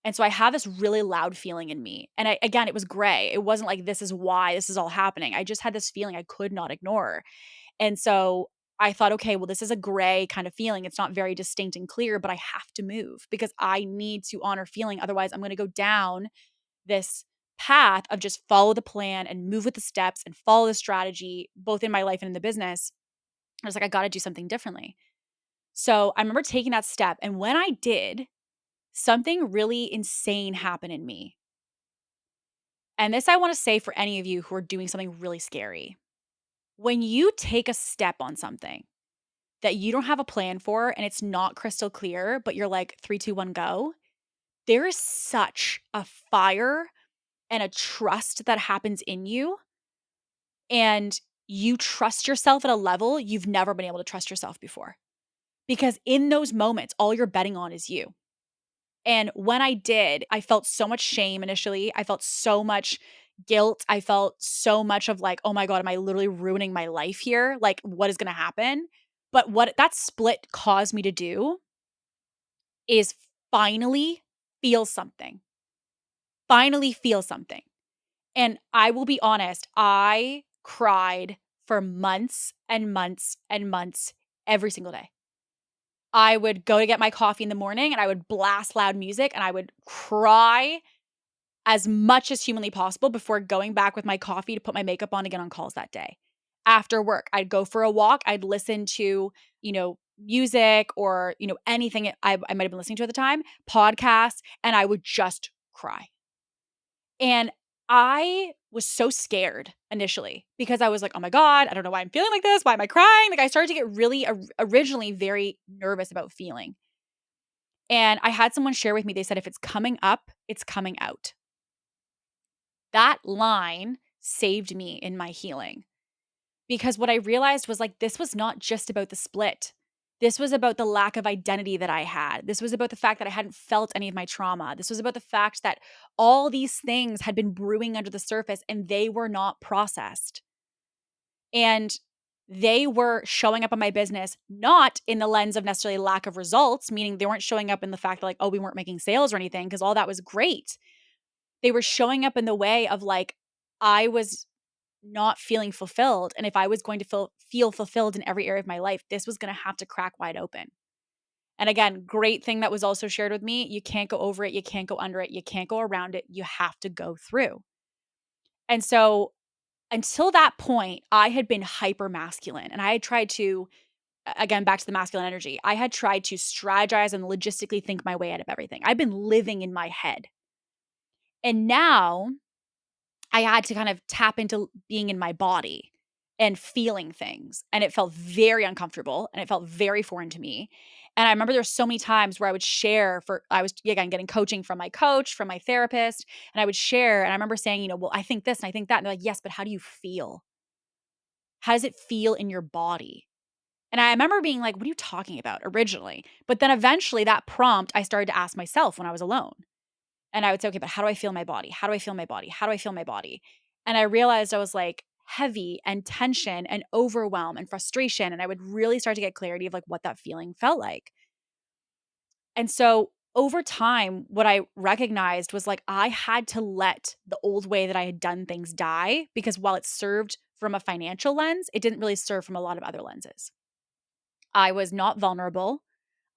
And so I have this really loud feeling in me. And again, it was gray. It wasn't like, this is why this is all happening. I just had this feeling I could not ignore. And so I thought, okay, well, this is a gray kind of feeling. It's not very distinct and clear, but I have to move because I need to honor feeling. Otherwise, I'm going to go down this path of just follow the plan and move with the steps and follow the strategy, both in my life and in the business. I was like, I got to do something differently. So I remember taking that step. And when I did, something really insane happened in me. And this I want to say for any of you who are doing something really scary. When you take a step on something that you don't have a plan for and it's not crystal clear, but you're like 3, 2, 1, go, there is such a fire and a trust that happens in you. And you trust yourself at a level you've never been able to trust yourself before. Because in those moments, all you're betting on is you. And when I did, I felt so much shame initially. I felt so much guilt. I felt so much of like, oh my God, am I literally ruining my life here? Like, what is going to happen? But what that split caused me to do is finally feel something. Finally feel something. And I will be honest, I cried for months and months and months every single day. I would go to get my coffee in the morning and I would blast loud music and I would cry as much as humanly possible before going back with my coffee to put my makeup on to get on calls that day. After work, I'd go for a walk. I'd listen to, music or, anything I might have been listening to at the time, podcasts, and I would just cry. And I was so scared initially because I was like, oh my God, I don't know why I'm feeling like this. Why am I crying? Like I started to get really originally very nervous about feeling. And I had someone share with me, they said, if it's coming up, it's coming out. That line saved me in my healing because what I realized was like, this was not just about the split. This was about the lack of identity that I had. This was about the fact that I hadn't felt any of my trauma. This was about the fact that all these things had been brewing under the surface and they were not processed. And they were showing up in my business, not in the lens of necessarily lack of results, meaning they weren't showing up in the fact that like, oh, we weren't making sales or anything, because all that was great. They were showing up in the way of like, I was not feeling fulfilled. And if I was going to feel fulfilled in every area of my life, this was going to have to crack wide open. And again, great thing that was also shared with me. You can't go over it. You can't go under it. You can't go around it. You have to go through. And so until that point, I had been hyper masculine and I had tried to, again, back to the masculine energy, I had tried to strategize and logistically think my way out of everything. I've been living in my head. And now I had to kind of tap into being in my body and feeling things. And it felt very uncomfortable and it felt very foreign to me. And I remember there were so many times where I would share I was again getting coaching from my coach, from my therapist, and I would share. And I remember saying, well, I think this and I think that. And they're like, yes, but how do you feel? How does it feel in your body? And I remember being like, what are you talking about originally? But then eventually that prompt I started to ask myself when I was alone. And I would say, okay, but how do I feel my body? How do I feel my body? How do I feel my body? And I realized I was like heavy and tension and overwhelm and frustration. And I would really start to get clarity of like what that feeling felt like. And so over time, what I recognized was like I had to let the old way that I had done things die because while it served from a financial lens, it didn't really serve from a lot of other lenses. I was not vulnerable.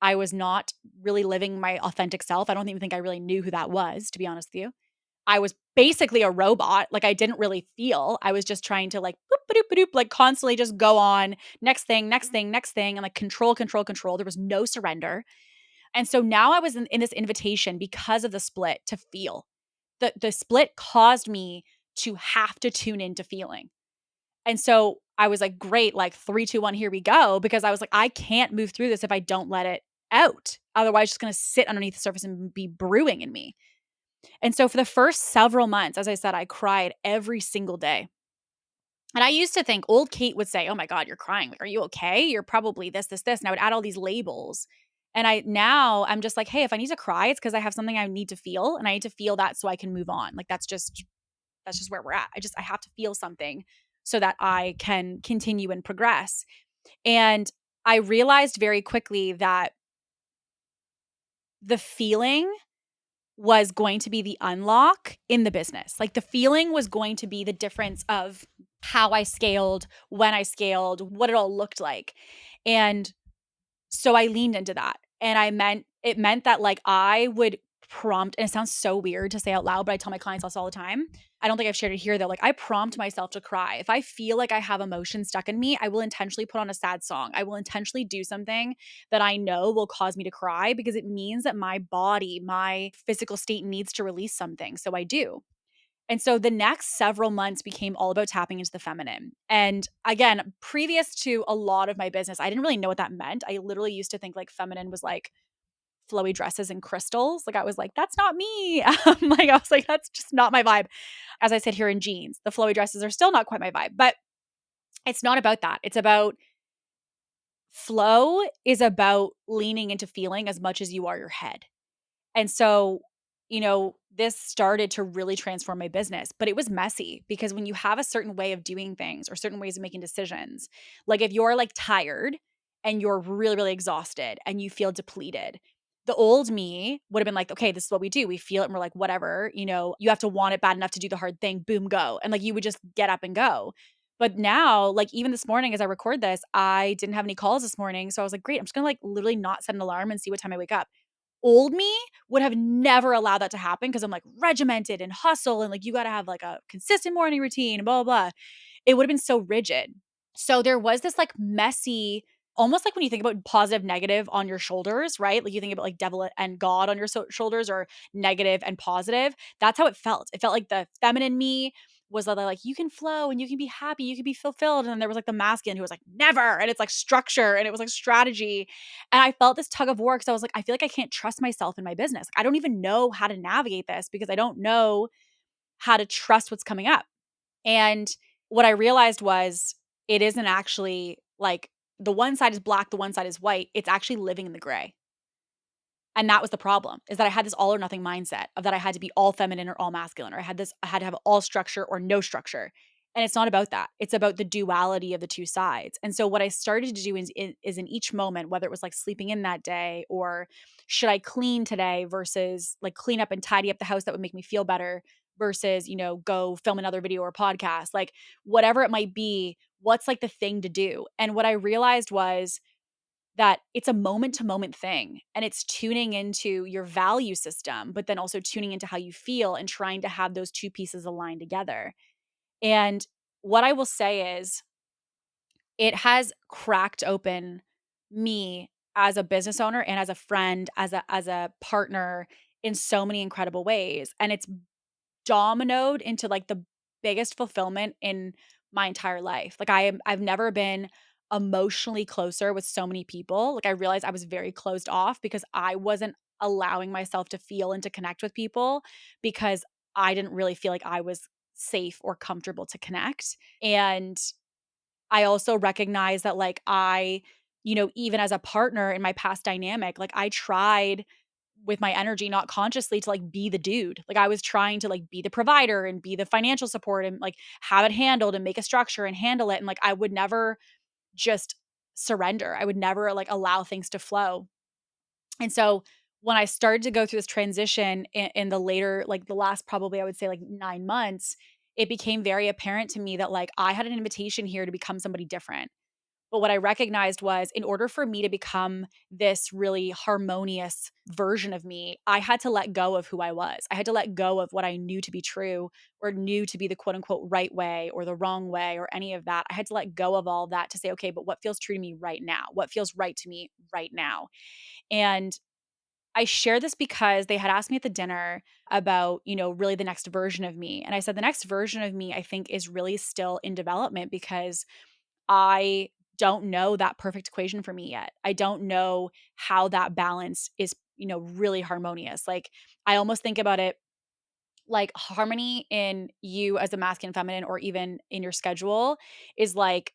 I was not really living my authentic self. I don't even think I really knew who that was, to be honest with you. I was basically a robot. Like I didn't really feel. I was just trying to like boop, boop, boop, like constantly just go on next thing, next thing, next thing, and like control, control, control. There was no surrender. And so now I was in this invitation because of the split to feel. The split caused me to have to tune into feeling. And so I was like, great, like 3, 2, 1, here we go. Because I was like, I can't move through this if I don't let it out. Otherwise, it's just going to sit underneath the surface and be brewing in me. And so for the first several months, as I said, I cried every single day. And I used to think old Kate would say, "Oh my God, you're crying. Like, are you okay? You're probably this, this, this." And I would add all these labels. And I'm just like, hey, if I need to cry, it's because I have something I need to feel. And I need to feel that so I can move on. Like that's just where we're at. I have to feel something so that I can continue and progress. And I realized very quickly that the feeling was going to be the unlock in the business. Like the feeling was going to be the difference of how I scaled, when I scaled, what it all looked like. And so I leaned into that. And it meant that like I would prompt, and it sounds so weird to say out loud, but I tell my clients this all the time. I don't think I've shared it here though. Like I prompt myself to cry. If I feel like I have emotion stuck in me, I will intentionally put on a sad song. I will intentionally do something that I know will cause me to cry because it means that my body, my physical state needs to release something. So I do. And so the next several months became all about tapping into the feminine. And again, previous to a lot of my business, I didn't really know what that meant. I literally used to think like feminine was like flowy dresses and crystals. Like I was like, that's not me. Like I was like, that's just not my vibe. As I said here in jeans, the flowy dresses are still not quite my vibe, but it's not about that. It's about flow is about leaning into feeling as much as you are your head. And so, this started to really transform my business, but it was messy because when you have a certain way of doing things or certain ways of making decisions, like if you're like tired and you're really, really exhausted and you feel depleted, the old me would have been like, okay, this is what we do. We feel it and we're like, whatever, you have to want it bad enough to do the hard thing, boom, go. And like you would just get up and go. But now, like even this morning as I record this, I didn't have any calls this morning. So I was like, great, I'm just gonna like literally not set an alarm and see what time I wake up. Old me would have never allowed that to happen because I'm like regimented and hustle and like you got to have like a consistent morning routine and blah, blah, blah. It would have been so rigid. So there was this like messy, almost like when you think about positive, negative on your shoulders, right? Like you think about like devil and God on your shoulders or negative and positive. That's how it felt. It felt like the feminine me was like, you can flow and you can be happy, you can be fulfilled. And then there was like the masculine who was like, never. And it's like structure and it was like strategy. And I felt this tug of war because I was like, I feel like I can't trust myself in my business. Like, I don't even know how to navigate this because I don't know how to trust what's coming up. And what I realized was it isn't actually like the one side is black, the one side is white. It's actually living in the gray. And that was the problem, is that I had this all or nothing mindset of that I had to be all feminine or all masculine, or I had to have all structure or no structure. And it's not about that. It's about the duality of the two sides. And so what I started to do is in each moment, whether it was like sleeping in that day or should I clean today versus like clean up and tidy up the house that would make me feel better versus, go film another video or podcast, like whatever it might be, what's like the thing to do. And what I realized was that it's a moment to moment thing and it's tuning into your value system, but then also tuning into how you feel and trying to have those two pieces aligned together. And what I will say is it has cracked open me as a business owner and as a friend, as a partner in so many incredible ways. And it's dominoed into like the biggest fulfillment in my entire life. Like I've never been emotionally closer with so many people. Like I realized I was very closed off because I wasn't allowing myself to feel and to connect with people because I didn't really feel like I was safe or comfortable to connect. And I also recognize that like even as a partner in my past dynamic, like I tried with my energy, not consciously, to like be the dude. Like I was trying to like be the provider and be the financial support and like have it handled and make a structure and handle it. And like I would never just surrender. I would never like allow things to flow. And so when I started to go through this transition in the later, like the last probably I would say like 9 months, it became very apparent to me that like I had an invitation here to become somebody different. But what I recognized was in order for me to become this really harmonious version of me, I had to let go of who I was. I had to let go of what I knew to be true or knew to be the quote unquote right way or the wrong way or any of that. I had to let go of all that to say, okay, but what feels true to me right now? What feels right to me right now? And I share this because they had asked me at the dinner about, really the next version of me. And I said, the next version of me, I think, is really still in development because I don't know that perfect equation for me yet. I don't know how that balance is, really harmonious. Like, I almost think about it like harmony in you as a masculine, feminine, or even in your schedule is like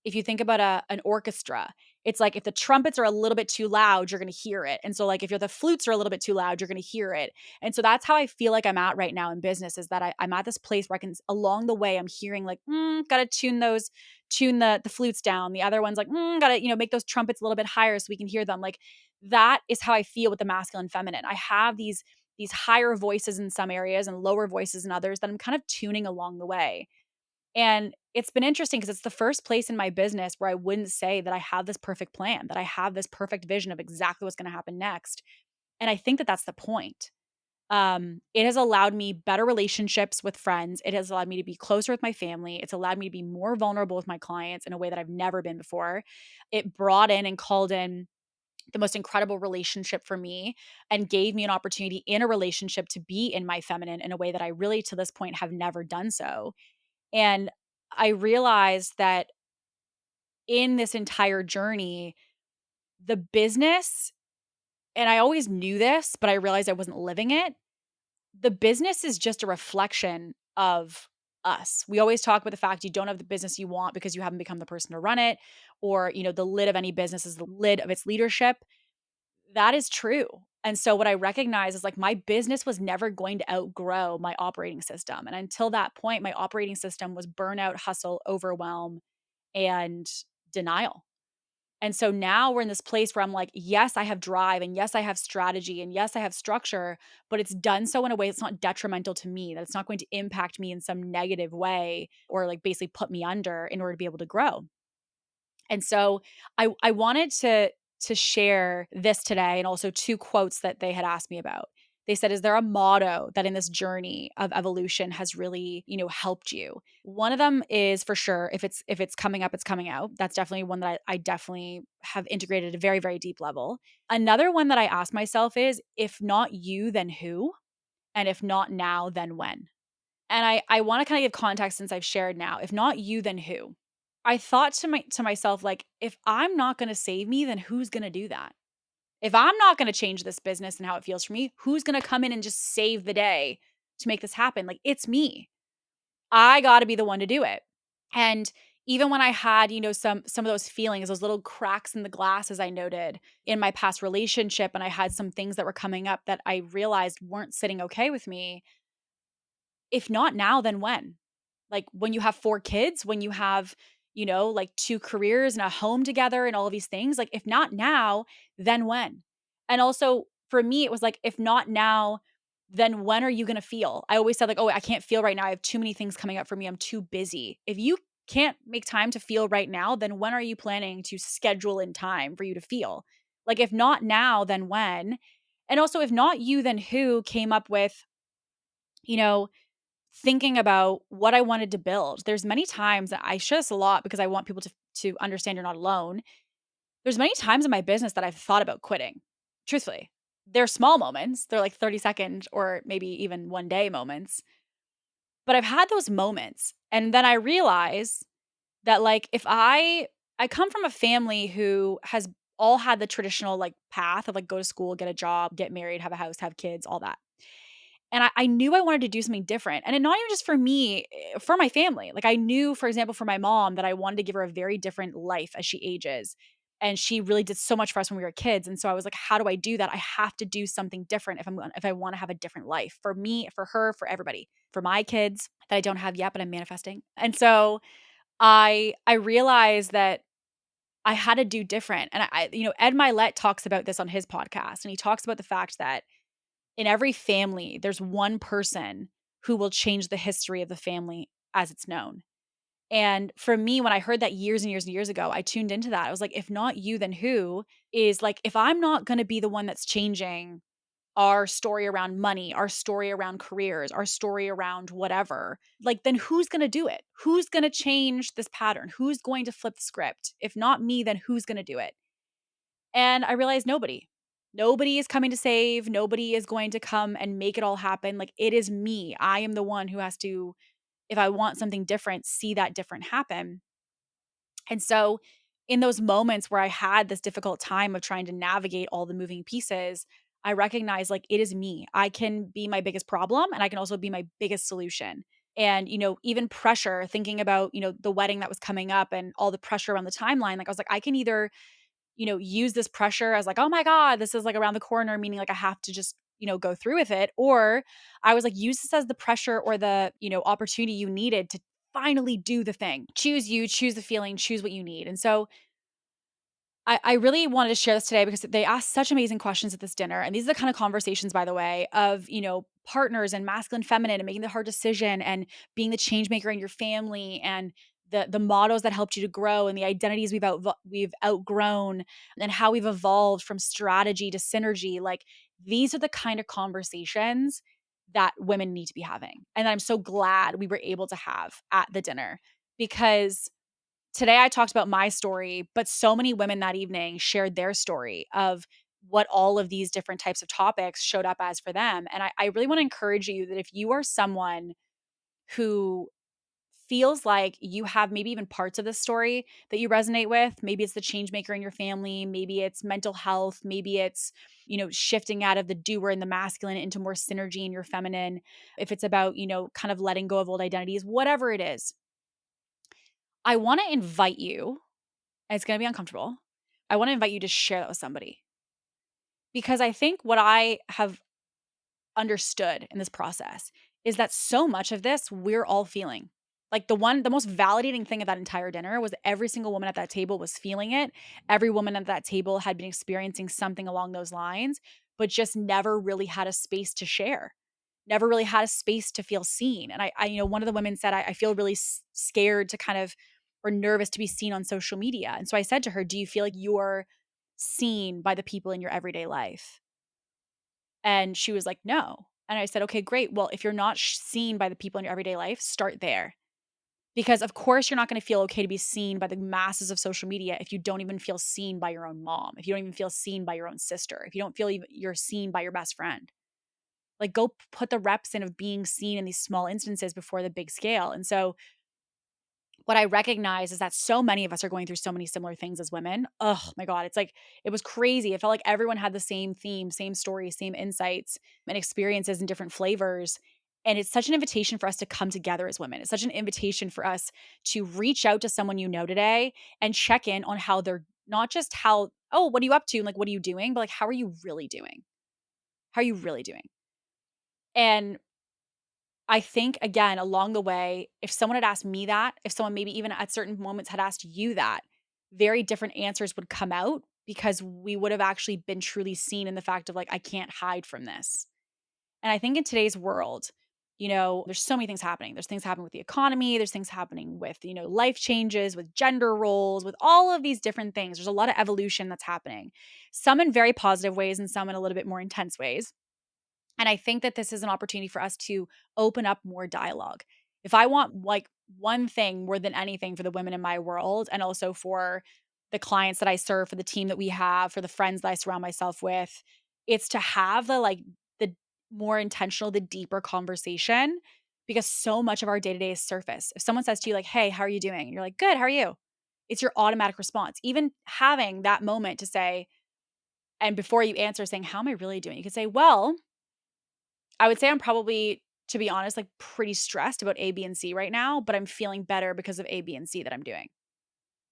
if you think about an orchestra, it's like if the trumpets are a little bit too loud, you're gonna hear it. And so like if the flutes are a little bit too loud, you're gonna hear it. And so that's how I feel like I'm at right now in business is that I'm at this place where I can along the way, I'm hearing like, gotta tune the flutes down. The other one's like, gotta, make those trumpets a little bit higher so we can hear them. Like that is how I feel with the masculine feminine. I have these higher voices in some areas and lower voices in others that I'm kind of tuning along the way. And it's been interesting because it's the first place in my business where I wouldn't say that I have this perfect plan, that I have this perfect vision of exactly what's going to happen next. And I think that that's the point. It has allowed me better relationships with friends. It has allowed me to be closer with my family. It's allowed me to be more vulnerable with my clients in a way that I've never been before. It brought in and called in the most incredible relationship for me and gave me an opportunity in a relationship to be in my feminine in a way that I really to this point have never done so. And I realized that in this entire journey, the business, and I always knew this, but I realized I wasn't living it. The business is just a reflection of us. We always talk about the fact you don't have the business you want because you haven't become the person to run it, or, the lid of any business is the lid of its leadership. That is true. And so what I recognize is like my business was never going to outgrow my operating system. And until that point, my operating system was burnout, hustle, overwhelm, and denial. And so now we're in this place where I'm like, yes, I have drive and yes, I have strategy and yes, I have structure, but it's done so in a way that's not detrimental to me, that it's not going to impact me in some negative way or like basically put me under in order to be able to grow. And so I wanted to share this today and also two quotes that they had asked me about. They said, "Is there a motto that in this journey of evolution has really, helped you?" One of them is for sure, if it's coming up, it's coming out. That's definitely one that I definitely have integrated at a very, very deep level. Another one that I ask myself is, if not you, then who? And if not now, then when? And I wanna kinda give context since I've shared now. If not you, then who? I thought to myself, like, if I'm not gonna save me, then who's gonna do that? If I'm not gonna change this business and how it feels for me, who's gonna come in and just save the day to make this happen? Like, it's me. I gotta be the one to do it. And even when I had, some of those feelings, those little cracks in the glass, as I noted in my past relationship, and I had some things that were coming up that I realized weren't sitting okay with me, if not now, then when? Like when you have 4 kids, when you have, like 2 careers and a home together and all of these things, like if not now, then when? And also for me, it was like, if not now, then when are you gonna feel? I always said like, "Oh, I can't feel right now. I have too many things coming up for me. I'm too busy." If you can't make time to feel right now, then when are you planning to schedule in time for you to feel? Like if not now, then when? And also if not you, then who came up with, you know, thinking about what I wanted to build. There's many times that I share this a lot because I want people to understand you're not alone. There's many times in my business that I've thought about quitting. Truthfully. They're small moments. They're like 30-second or maybe even 1 day moments. But I've had those moments. And then I realize that like if I come from a family who has all had the traditional like path of like go to school, get a job, get married, have a house, have kids, all that. And I knew I wanted to do something different, and it not even just for me, for my family. Like, I knew, for example, for my mom that I wanted to give her a very different life as she ages, and she really did so much for us when we were kids, and so I was like, "How do I do that? I have to do something different if I wanna have a different life for me, for her, for everybody, for my kids that I don't have yet, but I'm manifesting." And so I realized that I had to do different, and Ed Milet talks about this on his podcast, and he talks about the fact that in every family, there's one person who will change the history of the family as it's known. And for me, when I heard that years and years and years ago, I tuned into that. I was like, if not you, then who? Is like, if I'm not going to be the one that's changing our story around money, our story around careers, our story around whatever, like, then who's going to do it? Who's going to change this pattern? Who's going to flip the script? If not me, then who's going to do it? And I realized nobody. Nobody is coming to save. Nobody is going to come and make it all happen. Like, it is me. I am the one who has to, if I want something different, see that different happen. And so, in those moments where I had this difficult time of trying to navigate all the moving pieces, I recognize like it is me. I can be my biggest problem and I can also be my biggest solution. And, even pressure, thinking about, the wedding that was coming up and all the pressure around the timeline, like I was like, I can either, use this pressure as like, oh my God, this is like around the corner, meaning like I have to just, go through with it. Or I was like, use this as the pressure or the, opportunity you needed to finally do the thing. Choose you, choose the feeling, choose what you need. And so I really wanted to share this today because they asked such amazing questions at this dinner. And these are the kind of conversations, by the way, of, partners and masculine, feminine, and making the hard decision and being the change maker in your family and the mottos that helped you to grow and the identities we've outgrown and how we've evolved from strategy to synergy. Like, these are the kind of conversations that women need to be having. And I'm so glad we were able to have at the dinner because today I talked about my story, but so many women that evening shared their story of what all of these different types of topics showed up as for them. And I really want to encourage you that if you are someone who feels like you have maybe even parts of this story that you resonate with, maybe it's the change maker in your family, maybe it's mental health, maybe it's, shifting out of the doer and the masculine into more synergy in your feminine, if it's about, kind of letting go of old identities, whatever it is, I want to invite you, and it's going to be uncomfortable. I want to invite you to share that with somebody because I think what I have understood in this process is that so much of this we're all feeling. Like the most validating thing of that entire dinner was that every single woman at that table was feeling it. Every woman at that table had been experiencing something along those lines, but just never really had a space to share. Never really had a space to feel seen. And one of the women said, I feel really scared to kind of, or nervous to be seen on social media. And so I said to her, do you feel like you're seen by the people in your everyday life? And she was like, "No." And I said, "Okay, great. Well, if you're not seen by the people in your everyday life, start there. Because of course you're not going to feel okay to be seen by the masses of social media if you don't even feel seen by your own mom, if you don't even feel seen by your own sister, if you don't feel even you're seen by your best friend. Like go put the reps in of being seen in these small instances before the big scale." And so what I recognize is that so many of us are going through so many similar things as women. Oh my God. It's like, it was crazy. It felt like everyone had the same theme, same story, same insights and experiences and different flavors. And it's such an invitation for us to come together as women. It's such an invitation for us to reach out to someone you know today and check in on how they're not just how, oh, what are you up to? And like, what are you doing? But like, how are you really doing? How are you really doing? And I think again, along the way, if someone had asked me that, if someone maybe even at certain moments had asked you that, very different answers would come out because we would have actually been truly seen in the fact of like, I can't hide from this. And I think in today's world, there's so many things happening. There's things happening with the economy, there's things happening with, life changes, with gender roles, with all of these different things. There's a lot of evolution that's happening, some in very positive ways and some in a little bit more intense ways. And I think that this is an opportunity for us to open up more dialogue. If I want like one thing more than anything for the women in my world and also for the clients that I serve, for the team that we have, for the friends that I surround myself with, it's to have the more intentional, the deeper conversation because so much of our day-to-day is surface. If someone says to you like, "Hey, how are you doing?" and you're like, "Good, how are you?" It's your automatic response. Even having that moment to say, and before you answer saying, "How am I really doing?" You could say, "Well, I would say I'm probably, to be honest, like pretty stressed about A, B, and C right now, but I'm feeling better because of A, B, and C that I'm doing."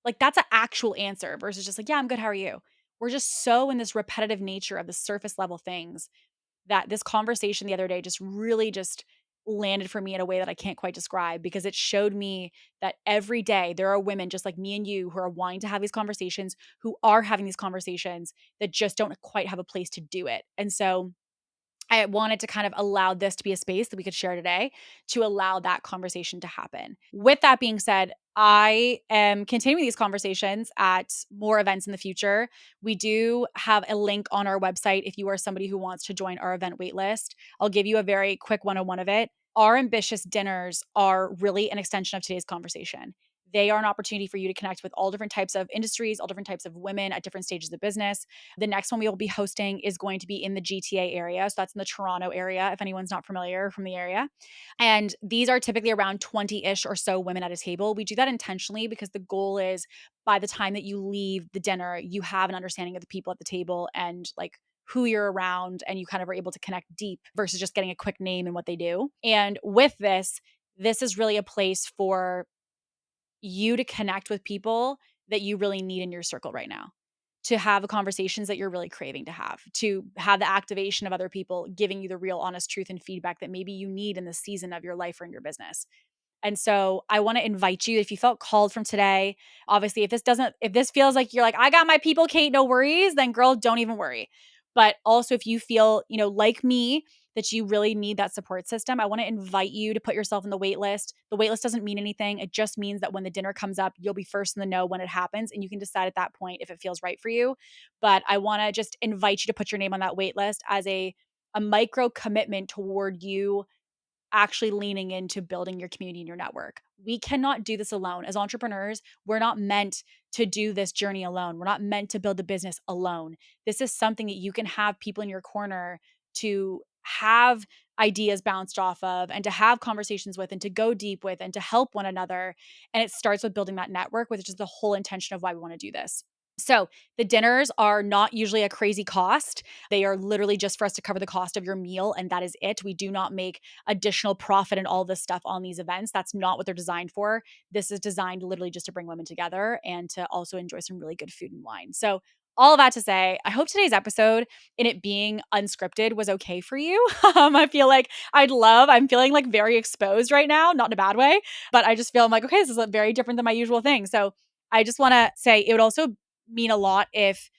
Like that's an actual answer versus just like, "Yeah, I'm good. How are you?" We're just so in this repetitive nature of the surface level things that this conversation the other day just really just landed for me in a way that I can't quite describe because it showed me that every day there are women just like me and you who are wanting to have these conversations, who are having these conversations that just don't quite have a place to do it. And so I wanted to kind of allow this to be a space that we could share today to allow that conversation to happen. With that being said, I am continuing these conversations at more events in the future. We do have a link on our website if you are somebody who wants to join our event waitlist. I'll give you a very quick 101 of it. Our ambitious dinners are really an extension of today's conversation. They are an opportunity for you to connect with all different types of industries, all different types of women at different stages of business. The next one we will be hosting is going to be in the GTA area. So that's in the Toronto area, if anyone's not familiar from the area. And these are typically around 20 ish or so women at a table. We do that intentionally because the goal is by the time that you leave the dinner, you have an understanding of the people at the table and like who you're around, and you kind of are able to connect deep versus just getting a quick name and what they do. And with this, this is really a place for you to connect with people that you really need in your circle right now, to have the conversations that you're really craving to have the activation of other people giving you the real honest truth and feedback that maybe you need in the season of your life or in your business. And so I want to invite you, if you felt called from today, obviously, if this feels like you're like, I got my people, Kate, no worries, then girl, don't even worry. But also if you feel, like me, that you really need that support system, I want to invite you to put yourself in the wait list. The wait list doesn't mean anything. It just means that when the dinner comes up, you'll be first in the know when it happens, and you can decide at that point if it feels right for you. But I want to just invite you to put your name on that wait list as a micro commitment toward you actually leaning into building your community and your network. We cannot do this alone. As entrepreneurs, we're not meant to do this journey alone. We're not meant to build a business alone. This is something that you can have people in your corner to have ideas bounced off of and to have conversations with and to go deep with and to help one another. And it starts with building that network, which is the whole intention of why we want to do this. So the dinners are not usually a crazy cost. They are literally just for us to cover the cost of your meal, and that is it. We do not make additional profit and all this stuff on these events. That's not what they're designed for. This is designed literally just to bring women together and to also enjoy some really good food and wine. So all of that to say, I hope today's episode, in it being unscripted, was okay for you. I feel like I'm feeling like very exposed right now, not in a bad way, but I just feel I'm like, okay, this is very different than my usual thing. So I just want to say it would also mean a lot if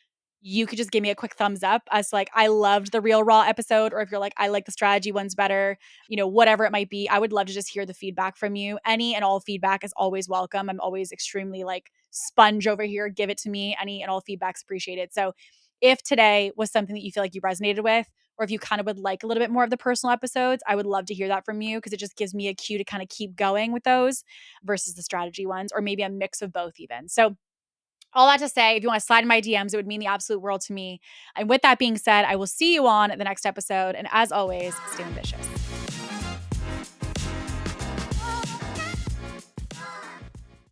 you could just give me a quick thumbs up as to, like, I loved the real raw episode, or if you're like, I like the strategy ones better, whatever it might be. I would love to just hear the feedback from you. Any and all feedback is always welcome. I'm always extremely like sponge over here. Give it to me. Any and all feedback's appreciated. So if today was something that you feel like you resonated with, or if you kind of would like a little bit more of the personal episodes, I would love to hear that from you, because it just gives me a cue to kind of keep going with those versus the strategy ones, or maybe a mix of both even. So all that to say, if you want to slide in my DMs, it would mean the absolute world to me. And with that being said, I will see you on the next episode. And as always, stay ambitious.